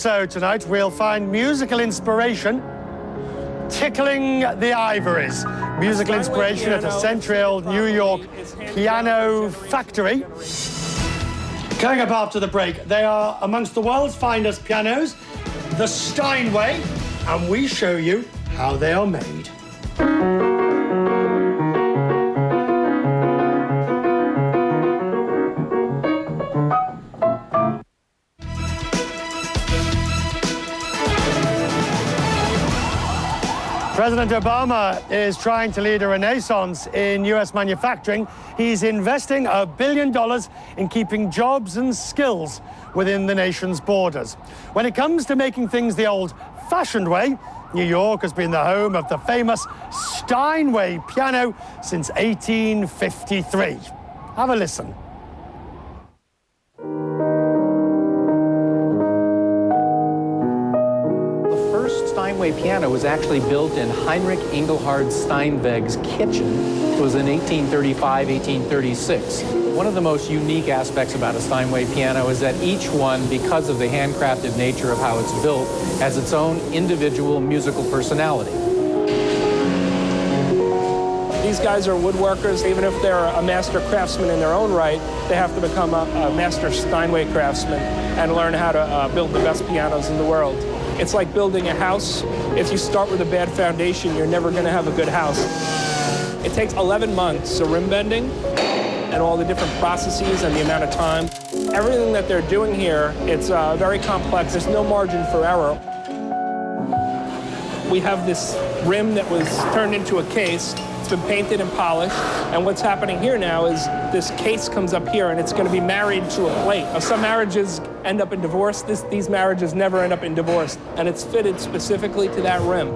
Also tonight, we'll find musical inspiration tickling the ivories. Musical inspiration at a century-old New York piano factory. Coming up after the break, they are amongst the world's finest pianos, the Steinway, and we show you how they are made. President Obama is trying to lead a renaissance in U.S. manufacturing. He's investing $1 billion in keeping jobs and skills within the nation's borders. When it comes to making things the old-fashioned way, New York has been the home of the famous Steinway piano since 1853. Have a listen. Steinway piano was actually built in Heinrich Engelhard Steinweg's kitchen. It was in 1835, 1836. One of the most unique aspects about a Steinway piano is that each one, because of the handcrafted nature of how it's built, has its own individual musical personality. These guys are woodworkers. Even if they're a master craftsman in their own right, they have to become a master Steinway craftsman and learn how to build the best pianos in the world. It's like building a house. If you start with a bad foundation, you're never going to have a good house. It takes 11 months of rim bending and all the different processes and the amount of time. Everything that they're doing here, it's very complex. There's no margin for error. We have this rim that was turned into a case. It's been painted and polished. And what's happening here now is this case comes up here and it's going to be married to a plate. Now, some marriages end up in divorce. These marriages never end up in divorce. And it's fitted specifically to that rim.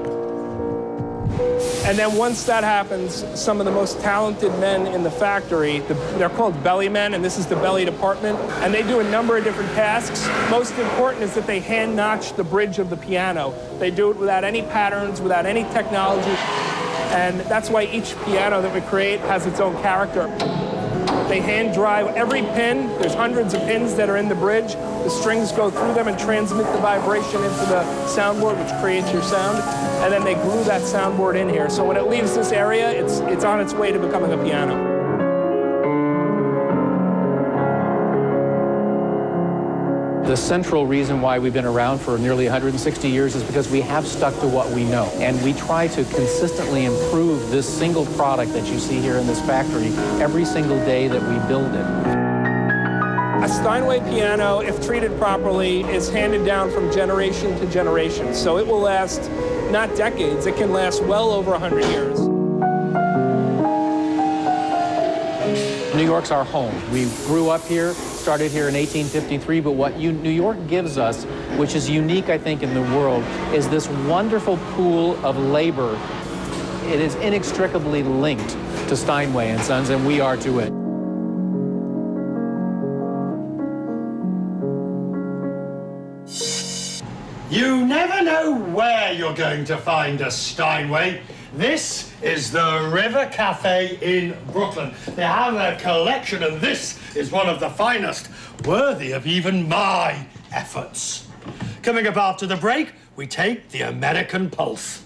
And then once that happens, some of the most talented men in the factory, they're called belly men, and this is the belly department, and they do a number of different tasks. Most important is that they hand notch the bridge of the piano. They do it without any patterns, without any technology. And that's why each piano that we create has its own character. They hand drive every pin. There's hundreds of pins that are in the bridge. The strings go through them and transmit the vibration into the soundboard, which creates your sound. And then they glue that soundboard in here. So when it leaves this area, it's on its way to becoming a piano. The central reason why we've been around for nearly 160 years is because we have stuck to what we know. And we try to consistently improve this single product that you see here in this factory every single day that we build it. A Steinway piano, if treated properly, is handed down from generation to generation. So it will last not decades, it can last well over 100 years. New York's our home. We grew up here, started here in 1853, but what New York gives us, which is unique, I think, in the world, is this wonderful pool of labor. It is inextricably linked to Steinway and Sons, and we are to it. You never know where you're going to find a Steinway. This is the River Cafe in Brooklyn. They have a collection, and this is one of the finest, worthy of even my efforts. Coming up after the break, we take the American pulse.